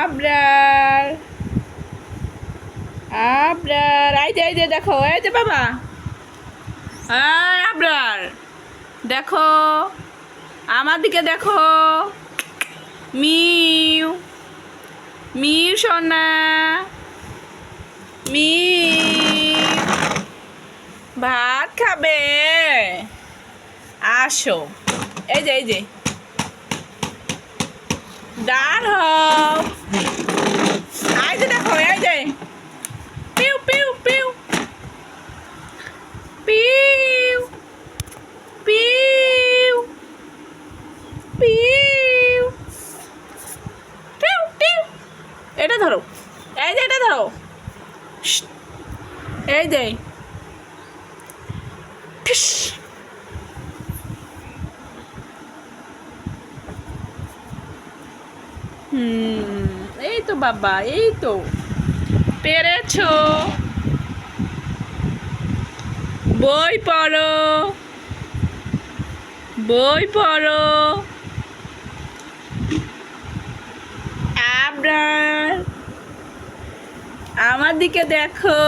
আবরার আবরার এই যে দেখো, এই যে বাবা, আবরার দেখো, আমার দিকে দেখো। মিউ মিউ সোনা, মিউ ভাত খাবে, আসো। এই যে দাঁড় হও। এই যে দেখো, এই যে পিউ পিউ পিউ পিউ পিউ পিউ পিউ পিউ। এটা ধরো, এই যে এটা ধরো। শ্শ্, এই যে ঠুস। এই তো বাবা, এই তো পেরেছো। বই পড়ো, বই পড়ো। আবরার আমার দিকে দেখো।